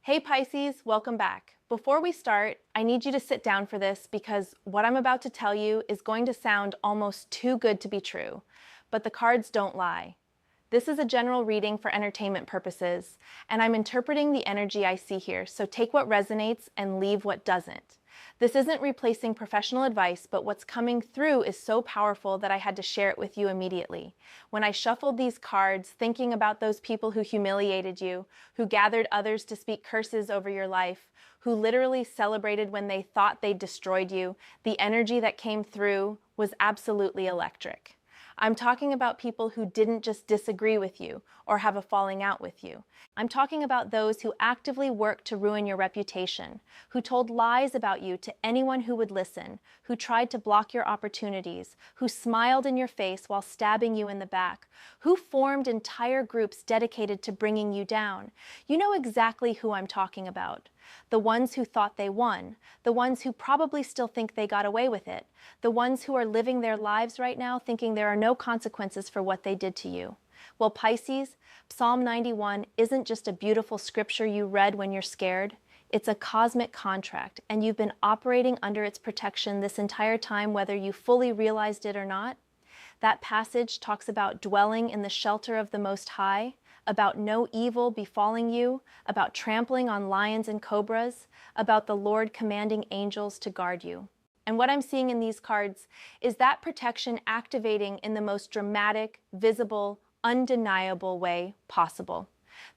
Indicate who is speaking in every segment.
Speaker 1: Hey Pisces, welcome back. Before we start, I need you to sit down for this because what I'm about to tell you is going to sound almost too good to be true, but the cards don't lie. This is a general reading for entertainment purposes, and I'm interpreting the energy I see here, so take what resonates and leave what doesn't. This isn't replacing professional advice, but what's coming through is so powerful that I had to share it with you immediately. When I shuffled these cards, thinking about those people who humiliated you, who gathered others to speak curses over your life, who literally celebrated when they thought they destroyed you, the energy that came through was absolutely electric. I'm talking about people who didn't just disagree with you or have a falling out with you. I'm talking about those who actively worked to ruin your reputation, who told lies about you to anyone who would listen, who tried to block your opportunities, who smiled in your face while stabbing you in the back, who formed entire groups dedicated to bringing you down. You know exactly who I'm talking about. The ones who thought they won, the ones who probably still think they got away with it, the ones who are living their lives right now thinking there are no consequences for what they did to you. Well, Pisces, Psalm 91 isn't just a beautiful scripture you read when you're scared. It's a cosmic contract, and you've been operating under its protection this entire time, whether you fully realized it or not. That passage talks about dwelling in the shelter of the Most High, about no evil befalling you, about trampling on lions and cobras, about the Lord commanding angels to guard you. And what I'm seeing in these cards is that protection activating in the most dramatic, visible, undeniable way possible.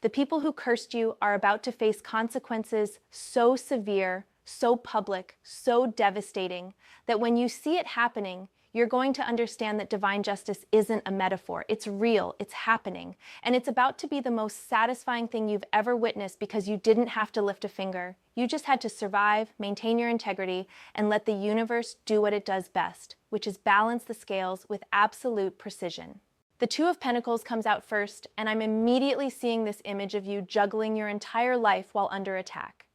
Speaker 1: The people who cursed you are about to face consequences so severe, so public, so devastating, that when you see it happening, you're going to understand that divine justice isn't a metaphor. It's real, it's happening, and it's about to be the most satisfying thing you've ever witnessed because you didn't have to lift a finger. You just had to survive, maintain your integrity, and let the universe do what it does best, which is balance the scales with absolute precision. The Two of Pentacles comes out first, and I'm immediately seeing this image of you juggling your entire life while under attack.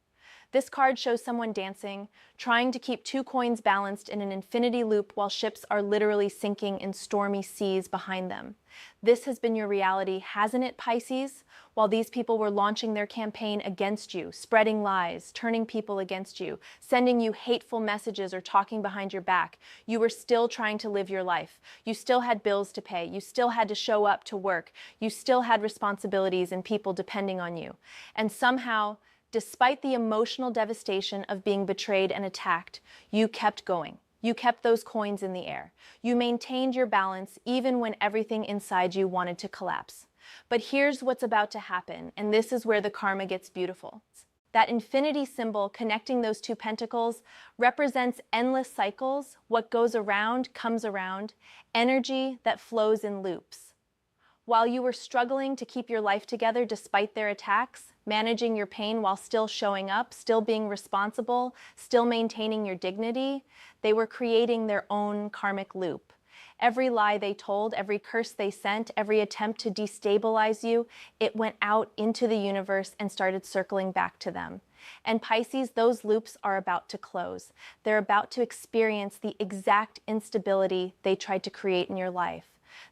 Speaker 1: This card shows someone dancing, trying to keep two coins balanced in an infinity loop while ships are literally sinking in stormy seas behind them. This has been your reality, hasn't it, Pisces? While these people were launching their campaign against you, spreading lies, turning people against you, sending you hateful messages or talking behind your back, you were still trying to live your life. You still had bills to pay. You still had to show up to work. You still had responsibilities and people depending on you. And somehow, despite the emotional devastation of being betrayed and attacked, you kept going. You kept those coins in the air. You maintained your balance even when everything inside you wanted to collapse. But here's what's about to happen, and this is where the karma gets beautiful. That infinity symbol connecting those two pentacles represents endless cycles. What goes around comes around, energy that flows in loops. While you were struggling to keep your life together despite their attacks, managing your pain while still showing up, still being responsible, still maintaining your dignity, they were creating their own karmic loop. Every lie they told, every curse they sent, every attempt to destabilize you, it went out into the universe and started circling back to them. And Pisces, those loops are about to close. They're about to experience the exact instability they tried to create in your life.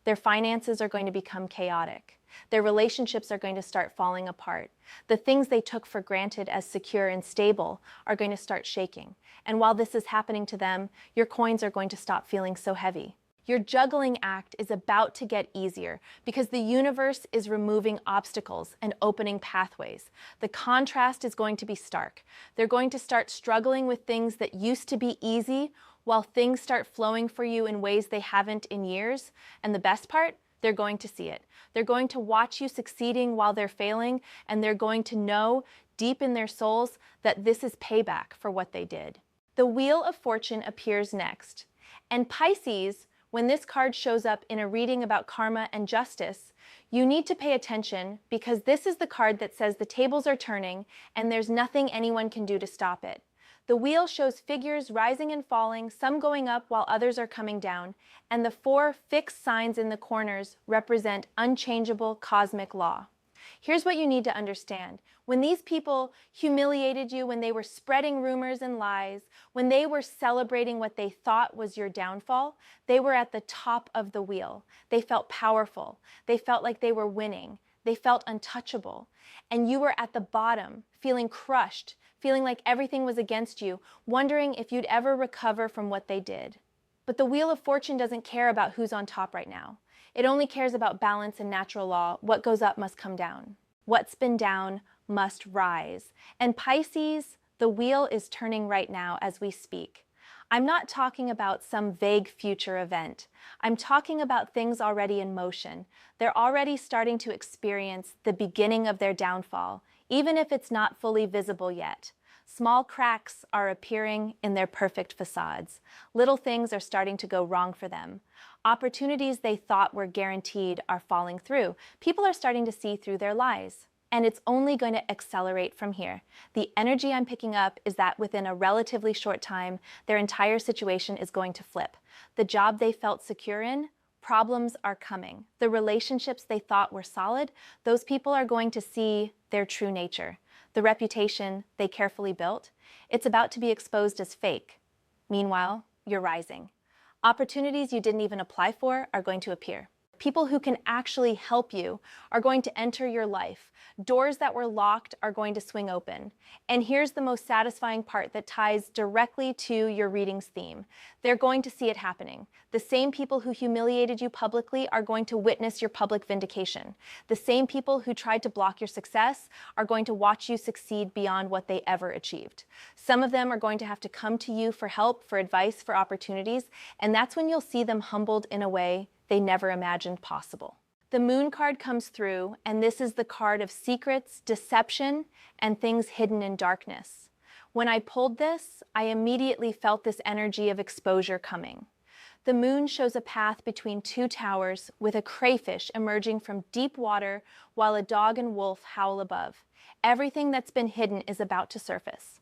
Speaker 1: Their finances are going to become chaotic. Their relationships are going to start falling apart. The things they took for granted as secure and stable are going to start shaking. And while this is happening to them, your coins are going to stop feeling so heavy. Your juggling act is about to get easier because the universe is removing obstacles and opening pathways. The contrast is going to be stark. They're going to start struggling with things that used to be easy while things start flowing for you in ways they haven't in years. And the best part, they're going to see it. They're going to watch you succeeding while they're failing, and they're going to know deep in their souls that this is payback for what they did. The Wheel of Fortune appears next. And Pisces, when this card shows up in a reading about karma and justice, you need to pay attention because this is the card that says the tables are turning and there's nothing anyone can do to stop it. The wheel shows figures rising and falling, some going up while others are coming down, and the four fixed signs in the corners represent unchangeable cosmic law. Here's what you need to understand. When these people humiliated you, when they were spreading rumors and lies, when they were celebrating what they thought was your downfall, they were at the top of the wheel. They felt powerful. They felt like they were winning. They felt untouchable. And you were at the bottom, feeling crushed, feeling like everything was against you, wondering if you'd ever recover from what they did. But the Wheel of Fortune doesn't care about who's on top right now. It only cares about balance and natural law. What goes up must come down. What's been down must rise. And Pisces, the wheel is turning right now as we speak. I'm not talking about some vague future event. I'm talking about things already in motion. They're already starting to experience the beginning of their downfall, even if it's not fully visible yet. Small cracks are appearing in their perfect facades. Little things are starting to go wrong for them. Opportunities they thought were guaranteed are falling through. People are starting to see through their lies. And it's only going to accelerate from here. The energy I'm picking up is that within a relatively short time, their entire situation is going to flip. The job they felt secure in, problems are coming. The relationships they thought were solid, those people are going to see their true nature. The reputation they carefully built, it's about to be exposed as fake. Meanwhile, you're rising. Opportunities you didn't even apply for are going to appear. People who can actually help you are going to enter your life. Doors that were locked are going to swing open. And here's the most satisfying part that ties directly to your reading's theme. They're going to see it happening. The same people who humiliated you publicly are going to witness your public vindication. The same people who tried to block your success are going to watch you succeed beyond what they ever achieved. Some of them are going to have to come to you for help, for advice, for opportunities, and that's when you'll see them humbled in a way they never imagined possible. The Moon card comes through, and this is the card of secrets, deception, and things hidden in darkness. When I pulled this, I immediately felt this energy of exposure coming. The Moon shows a path between two towers with a crayfish emerging from deep water while a dog and wolf howl above. Everything that's been hidden is about to surface.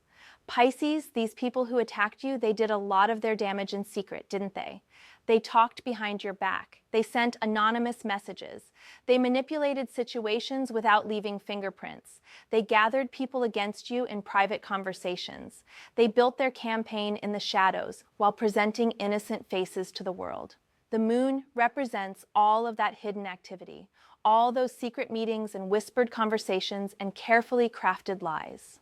Speaker 1: Pisces, these people who attacked you, they did a lot of their damage in secret, didn't they? They talked behind your back. They sent anonymous messages. They manipulated situations without leaving fingerprints. They gathered people against you in private conversations. They built their campaign in the shadows while presenting innocent faces to the world. The Moon represents all of that hidden activity, all those secret meetings and whispered conversations and carefully crafted lies.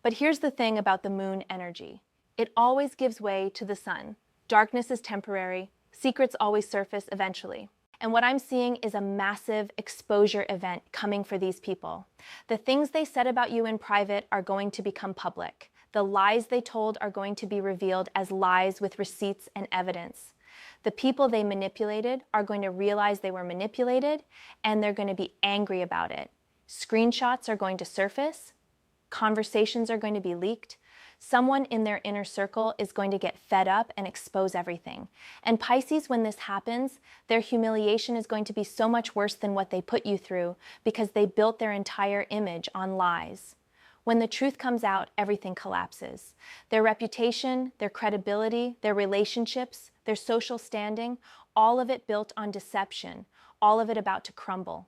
Speaker 1: But here's the thing about the Moon energy. It always gives way to the Sun. Darkness is temporary. Secrets always surface eventually. And what I'm seeing is a massive exposure event coming for these people. The things they said about you in private are going to become public. The lies they told are going to be revealed as lies with receipts and evidence. The people they manipulated are going to realize they were manipulated, and they're going to be angry about it. Screenshots are going to surface. Conversations are going to be leaked. Someone in their inner circle is going to get fed up and expose everything. And Pisces, when this happens, their humiliation is going to be so much worse than what they put you through because they built their entire image on lies. When the truth comes out, everything collapses. Their reputation, their credibility, their relationships, their social standing, all of it built on deception, all of it about to crumble.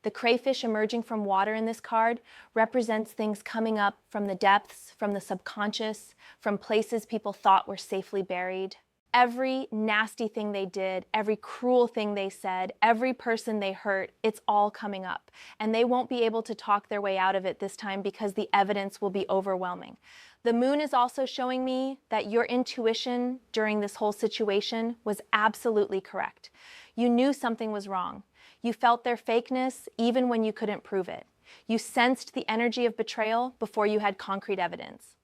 Speaker 1: The crayfish emerging from water in this card represents things coming up from the depths, from the subconscious, from places people thought were safely buried. Every nasty thing they did, every cruel thing they said, every person they hurt, it's all coming up. And they won't be able to talk their way out of it this time because the evidence will be overwhelming. The Moon is also showing me that your intuition during this whole situation was absolutely correct. You knew something was wrong. You felt their fakeness even when you couldn't prove it. You sensed the energy of betrayal before you had concrete evidence.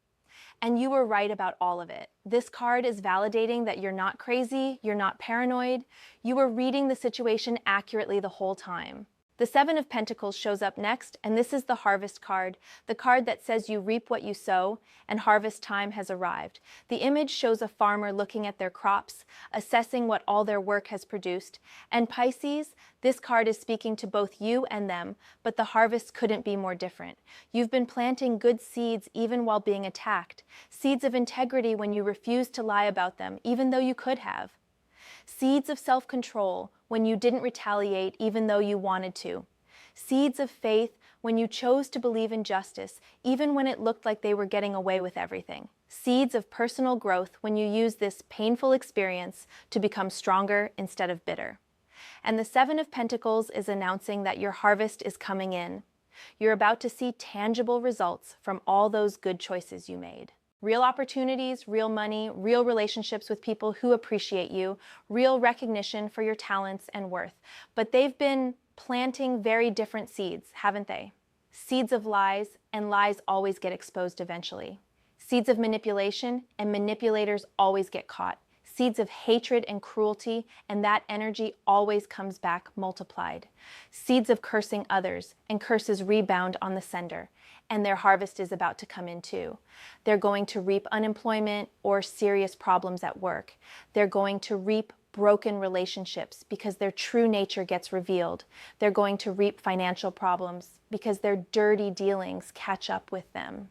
Speaker 1: And you were right about all of it. This card is validating that you're not crazy, you're not paranoid. You were reading the situation accurately the whole time. The Seven of Pentacles shows up next, and this is the Harvest card, the card that says you reap what you sow, and harvest time has arrived. The image shows a farmer looking at their crops, assessing what all their work has produced. And Pisces, this card is speaking to both you and them, but the harvest couldn't be more different. You've been planting good seeds even while being attacked, seeds of integrity when you refused to lie about them, even though you could have. Seeds of self-control when you didn't retaliate even though you wanted to. Seeds of faith when you chose to believe in justice even when it looked like they were getting away with everything. Seeds of personal growth when you used this painful experience to become stronger instead of bitter. And the Seven of Pentacles is announcing that your harvest is coming in. You're about to see tangible results from all those good choices you made. Real opportunities, real money, real relationships with people who appreciate you, real recognition for your talents and worth. But they've been planting very different seeds, haven't they? Seeds of lies, and lies always get exposed eventually. Seeds of manipulation, and manipulators always get caught. Seeds of hatred and cruelty, and that energy always comes back multiplied. Seeds of cursing others, and curses rebound on the sender, and their harvest is about to come in too. They're going to reap unemployment or serious problems at work. They're going to reap broken relationships because their true nature gets revealed. They're going to reap financial problems because their dirty dealings catch up with them.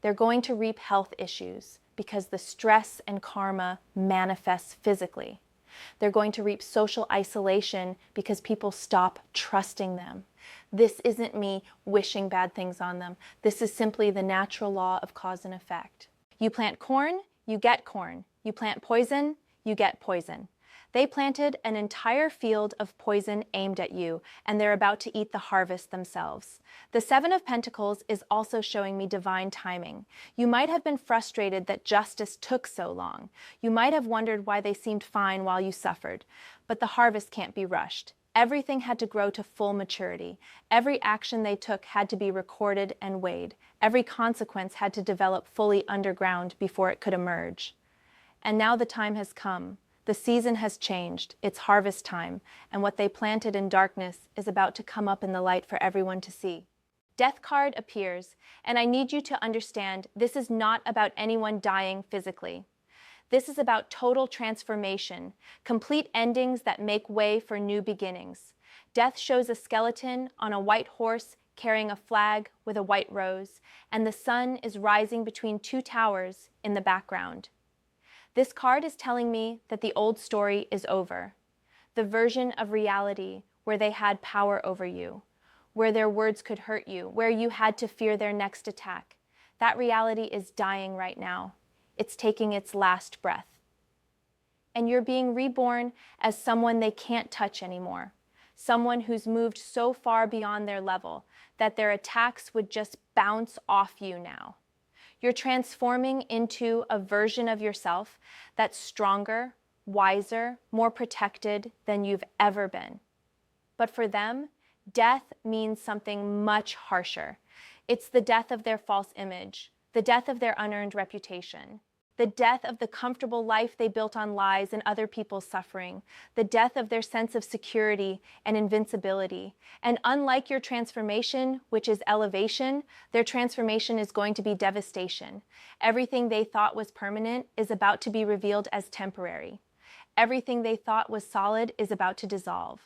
Speaker 1: They're going to reap health issues because the stress and karma manifests physically. They're going to reap social isolation because people stop trusting them. This isn't me wishing bad things on them. This is simply the natural law of cause and effect. You plant corn, you get corn. You plant poison, you get poison. They planted an entire field of poison aimed at you, and they're about to eat the harvest themselves. The Seven of Pentacles is also showing me divine timing. You might have been frustrated that justice took so long. You might have wondered why they seemed fine while you suffered. But the harvest can't be rushed. Everything had to grow to full maturity. Every action they took had to be recorded and weighed. Every consequence had to develop fully underground before it could emerge. And now the time has come. The season has changed, it's harvest time, and what they planted in darkness is about to come up in the light for everyone to see. Death card appears, and I need you to understand this is not about anyone dying physically. This is about total transformation, complete endings that make way for new beginnings. Death shows a skeleton on a white horse carrying a flag with a white rose, and the sun is rising between two towers in the background. This card is telling me that the old story is over. The version of reality where they had power over you, where their words could hurt you, where you had to fear their next attack. That reality is dying right now. It's taking its last breath. And you're being reborn as someone they can't touch anymore. Someone who's moved so far beyond their level that their attacks would just bounce off you now. You're transforming into a version of yourself that's stronger, wiser, more protected than you've ever been. But for them, death means something much harsher. It's the death of their false image, the death of their unearned reputation, the death of the comfortable life they built on lies and other people's suffering, the death of their sense of security and invincibility. And unlike your transformation, which is elevation, their transformation is going to be devastation. Everything they thought was permanent is about to be revealed as temporary. Everything they thought was solid is about to dissolve.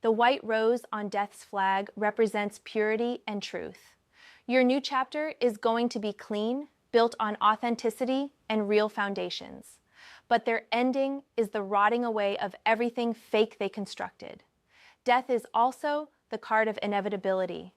Speaker 1: The white rose on death's flag represents purity and truth. Your new chapter is going to be clean, built on authenticity and real foundations. But their ending is the rotting away of everything fake they constructed. Death is also the card of inevitability.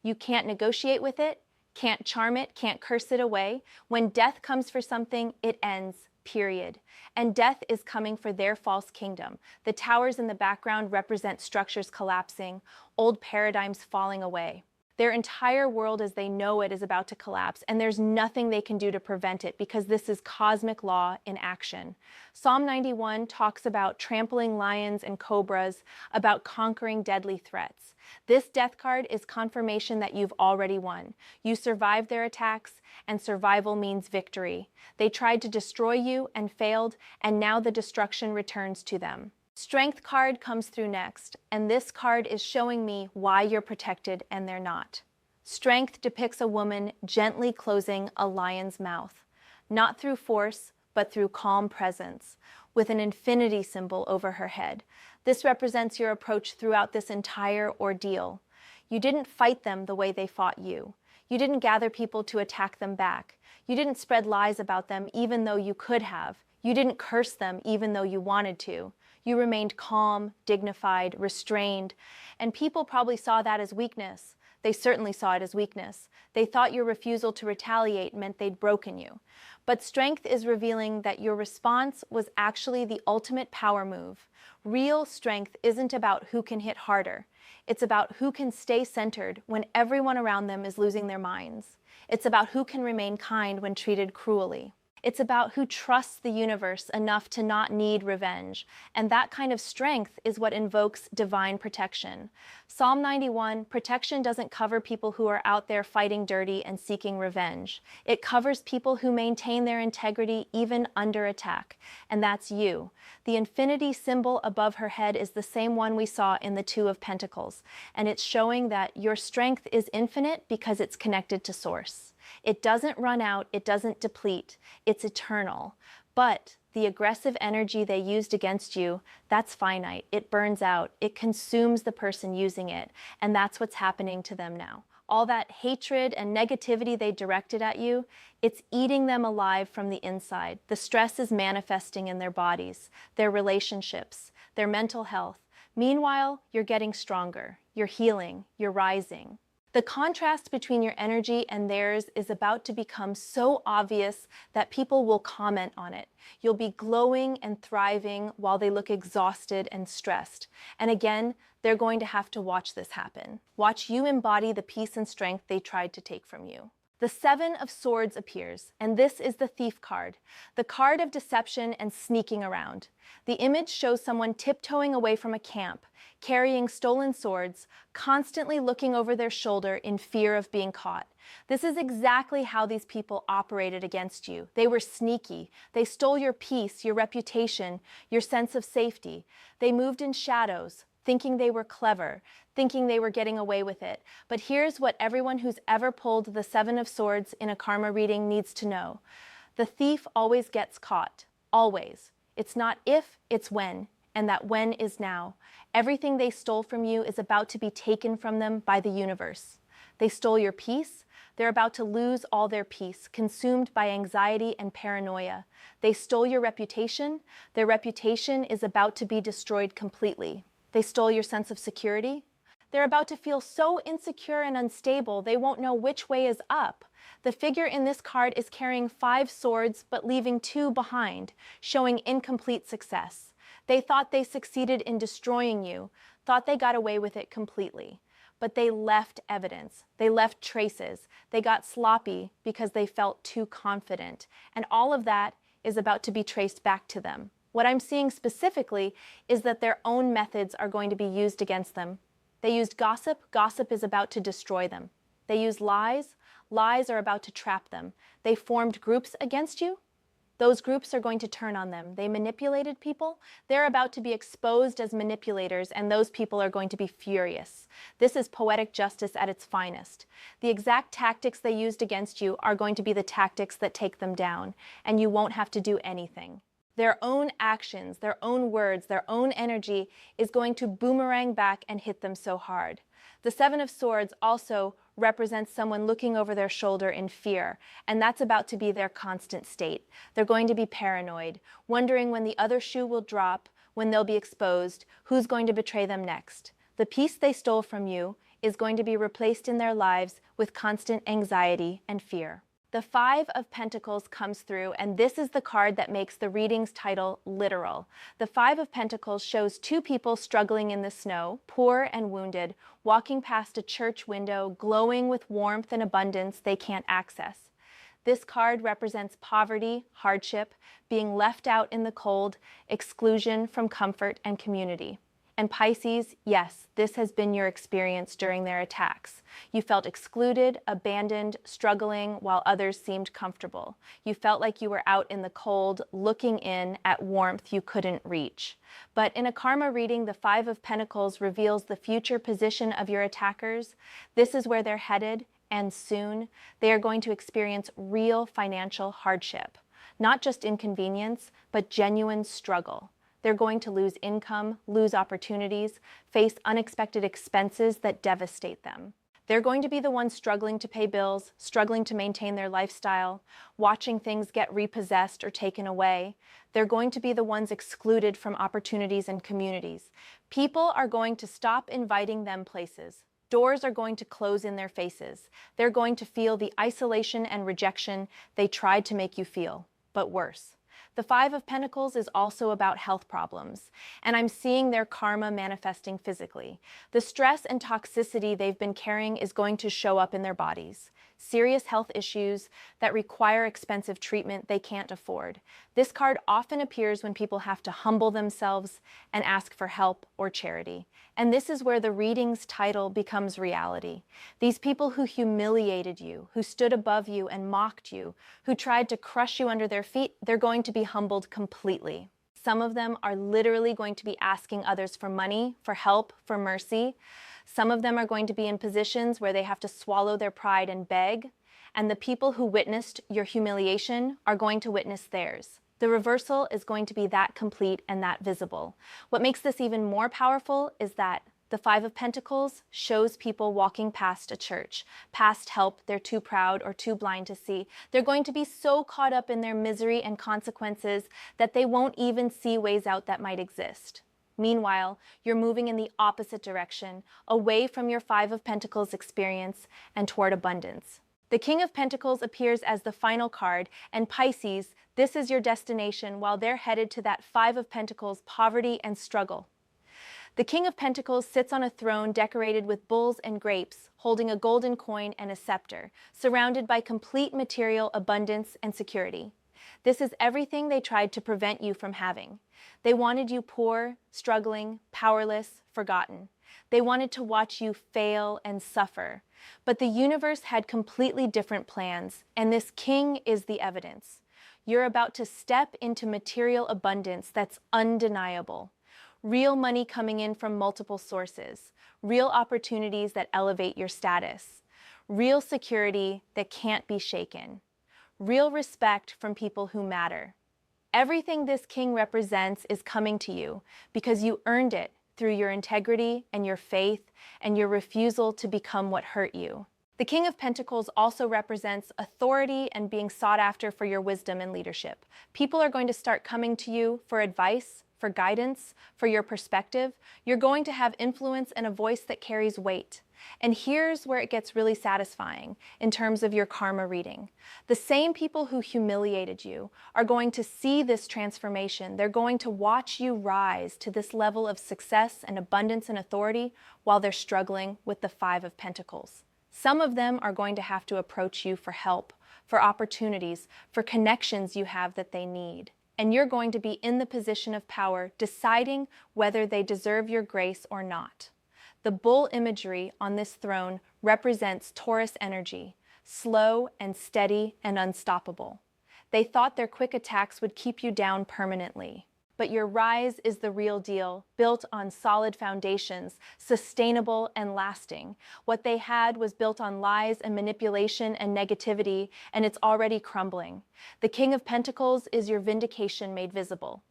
Speaker 1: You can't negotiate with it, can't charm it, can't curse it away. When death comes for something, it ends, period. And death is coming for their false kingdom. The towers in the background represent structures collapsing, old paradigms falling away. Their entire world as they know it is about to collapse, and there's nothing they can do to prevent it because this is cosmic law in action. Psalm 91 talks about trampling lions and cobras, about conquering deadly threats. This death card is confirmation that you've already won. You survived their attacks, and survival means victory. They tried to destroy you and failed, and now the destruction returns to them. Strength card comes through next, and this card is showing me why you're protected and they're not. Strength depicts a woman gently closing a lion's mouth, not through force, but through calm presence, with an infinity symbol over her head. This represents your approach throughout this entire ordeal. You didn't fight them the way they fought you. You didn't gather people to attack them back. You didn't spread lies about them even though you could have. You didn't curse them even though you wanted to. You remained calm, dignified, restrained, and people probably saw that as weakness. They certainly saw it as weakness. They thought your refusal to retaliate meant they'd broken you. But strength is revealing that your response was actually the ultimate power move. Real strength isn't about who can hit harder. It's about who can stay centered when everyone around them is losing their minds. It's about who can remain kind when treated cruelly. It's about who trusts the universe enough to not need revenge. And that kind of strength is what invokes divine protection. Psalm 91, protection doesn't cover people who are out there fighting dirty and seeking revenge. It covers people who maintain their integrity even under attack. And that's you. The infinity symbol above her head is the same one we saw in the Two of Pentacles. And it's showing that your strength is infinite because it's connected to Source. It doesn't run out, it doesn't deplete, it's eternal. But the aggressive energy they used against you, that's finite. It burns out, it consumes the person using it, and that's what's happening to them now. All that hatred and negativity they directed at you, it's eating them alive from the inside. The stress is manifesting in their bodies, their relationships, their mental health. Meanwhile, you're getting stronger, you're healing, you're rising. The contrast between your energy and theirs is about to become so obvious that people will comment on it. You'll be glowing and thriving while they look exhausted and stressed. And again, they're going to have to watch this happen. Watch you embody the peace and strength they tried to take from you. The Seven of Swords appears, and this is the Thief card, the card of deception and sneaking around. The image shows someone tiptoeing away from a camp, carrying stolen swords, constantly looking over their shoulder in fear of being caught. This is exactly how these people operated against you. They were sneaky. They stole your peace, your reputation, your sense of safety. They moved in shadows, thinking they were clever, thinking they were getting away with it. But here's what everyone who's ever pulled the Seven of Swords in a karma reading needs to know. The thief always gets caught. Always. It's not if, it's when. And that when is now. Everything they stole from you is about to be taken from them by the universe. They stole your peace. They're about to lose all their peace, consumed by anxiety and paranoia. They stole your reputation. Their reputation is about to be destroyed completely. They stole your sense of security. They're about to feel so insecure and unstable they won't know which way is up. The figure in this card is carrying 5 swords but leaving 2 behind, showing incomplete success. They thought they succeeded in destroying you, thought they got away with it completely. But they left evidence. They left traces. They got sloppy because they felt too confident. And all of that is about to be traced back to them. What I'm seeing specifically is that their own methods are going to be used against them. They used gossip. Gossip is about to destroy them. They used lies. Lies are about to trap them. They formed groups against you. Those groups are going to turn on them. They manipulated people. They're about to be exposed as manipulators, and those people are going to be furious. This is poetic justice at its finest. The exact tactics they used against you are going to be the tactics that take them down, and you won't have to do anything. Their own actions, their own words, their own energy is going to boomerang back and hit them so hard. The Seven of Swords also represents someone looking over their shoulder in fear, and that's about to be their constant state. They're going to be paranoid, wondering when the other shoe will drop, when they'll be exposed, who's going to betray them next. The peace they stole from you is going to be replaced in their lives with constant anxiety and fear. The Five of Pentacles comes through, and this is the card that makes the reading's title literal. The Five of Pentacles shows 2 people struggling in the snow, poor and wounded, walking past a church window, glowing with warmth and abundance they can't access. This card represents poverty, hardship, being left out in the cold, exclusion from comfort and community. And Pisces, yes, this has been your experience during their attacks. You felt excluded, abandoned, struggling, while others seemed comfortable. You felt like you were out in the cold, looking in at warmth you couldn't reach. But in a karma reading, the Five of Pentacles reveals the future position of your attackers. This is where they're headed, and soon they are going to experience real financial hardship. Not just inconvenience, but genuine struggle. They're going to lose income, lose opportunities, face unexpected expenses that devastate them. They're going to be the ones struggling to pay bills, struggling to maintain their lifestyle, watching things get repossessed or taken away. They're going to be the ones excluded from opportunities and communities. People are going to stop inviting them places. Doors are going to close in their faces. They're going to feel the isolation and rejection they tried to make you feel, but worse. The Five of Pentacles is also about health problems, and I'm seeing their karma manifesting physically. The stress and toxicity they've been carrying is going to show up in their bodies. Serious health issues that require expensive treatment they can't afford. This card often appears when people have to humble themselves and ask for help or charity. And this is where the reading's title becomes reality. These people who humiliated you, who stood above you and mocked you, who tried to crush you under their feet, they're going to be humbled completely. Some of them are literally going to be asking others for money, for help, for mercy. Some of them are going to be in positions where they have to swallow their pride and beg. And the people who witnessed your humiliation are going to witness theirs. The reversal is going to be that complete and that visible. What makes this even more powerful is that the Five of Pentacles shows people walking past a church, past help they're too proud or too blind to see. They're going to be so caught up in their misery and consequences that they won't even see ways out that might exist. Meanwhile, you're moving in the opposite direction, away from your Five of Pentacles experience and toward abundance. The King of Pentacles appears as the final card, and Pisces, this is your destination while they're headed to that Five of Pentacles poverty and struggle. The King of Pentacles sits on a throne decorated with bulls and grapes, holding a golden coin and a scepter, surrounded by complete material abundance and security. This is everything they tried to prevent you from having. They wanted you poor, struggling, powerless, forgotten. They wanted to watch you fail and suffer. But the universe had completely different plans, and this king is the evidence. You're about to step into material abundance that's undeniable. Real money coming in from multiple sources. Real opportunities that elevate your status. Real security that can't be shaken. Real respect from people who matter. Everything this king represents is coming to you because you earned it through your integrity and your faith and your refusal to become what hurt you. The King of Pentacles also represents authority and being sought after for your wisdom and leadership. People are going to start coming to you for advice, for guidance, for your perspective. You're going to have influence and a voice that carries weight. And here's where it gets really satisfying in terms of your karma reading. The same people who humiliated you are going to see this transformation. They're going to watch you rise to this level of success and abundance and authority while they're struggling with the Five of Pentacles. Some of them are going to have to approach you for help, for opportunities, for connections you have that they need. And you're going to be in the position of power, deciding whether they deserve your grace or not. The bull imagery on this throne represents Taurus energy, slow and steady and unstoppable. They thought their quick attacks would keep you down permanently. But your rise is the real deal, built on solid foundations, sustainable and lasting. What they had was built on lies and manipulation and negativity, and it's already crumbling. The King of Pentacles is your vindication made visible.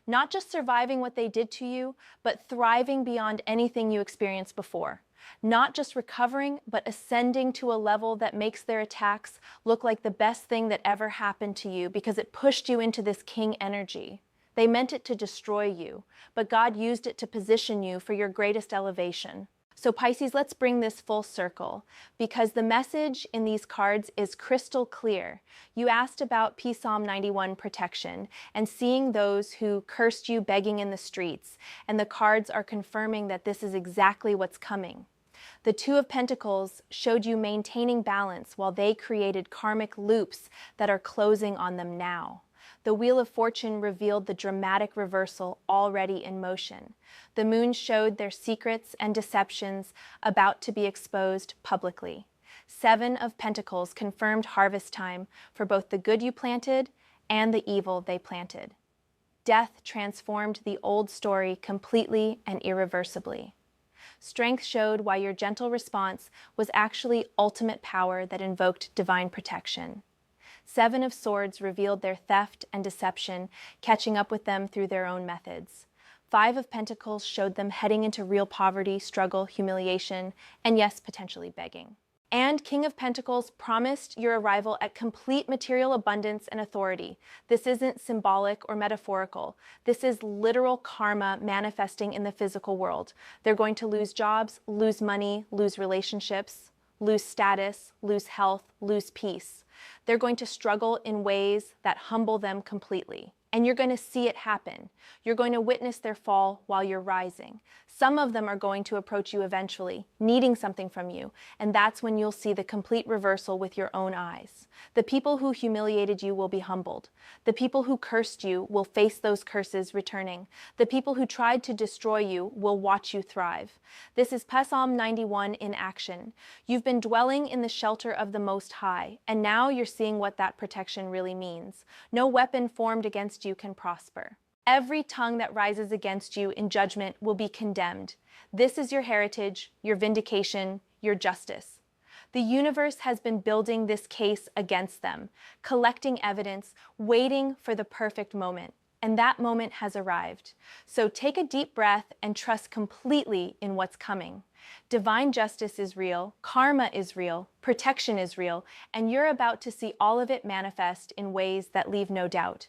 Speaker 1: Not just surviving what they did to you, but thriving beyond anything you experienced before. Not just recovering, but ascending to a level that makes their attacks look like the best thing that ever happened to you because it pushed you into this king energy. They meant it to destroy you, but God used it to position you for your greatest elevation. So Pisces, let's bring this full circle, because the message in these cards is crystal clear. You asked about Psalm 91 protection and seeing those who cursed you begging in the streets, and the cards are confirming that this is exactly what's coming. The Two of Pentacles showed you maintaining balance while they created karmic loops that are closing on them now. The Wheel of Fortune revealed the dramatic reversal already in motion. The moon showed their secrets and deceptions about to be exposed publicly. Seven of Pentacles confirmed harvest time for both the good you planted and the evil they planted. Death transformed the old story completely and irreversibly. Strength showed why your gentle response was actually ultimate power that invoked divine protection. Seven of Swords revealed their theft and deception, catching up with them through their own methods. Five of Pentacles showed them heading into real poverty, struggle, humiliation, and yes, potentially begging. And King of Pentacles promised your arrival at complete material abundance and authority. This isn't symbolic or metaphorical. This is literal karma manifesting in the physical world. They're going to lose jobs, lose money, lose relationships, lose status, lose health, lose peace. They're going to struggle in ways that humble them completely. And you're going to see it happen. You're going to witness their fall while you're rising. Some of them are going to approach you eventually, needing something from you, and that's when you'll see the complete reversal with your own eyes. The people who humiliated you will be humbled. The people who cursed you will face those curses returning. The people who tried to destroy you will watch you thrive. This is Psalm 91 in action. You've been dwelling in the shelter of the Most High, and now you're seeing what that protection really means. No weapon formed against you can prosper. Every tongue that rises against you in judgment will be condemned. This is your heritage, your vindication, your justice. The universe has been building this case against them, collecting evidence, waiting for the perfect moment. And that moment has arrived. So take a deep breath and trust completely in what's coming. Divine justice is real, karma is real, protection is real, and you're about to see all of it manifest in ways that leave no doubt.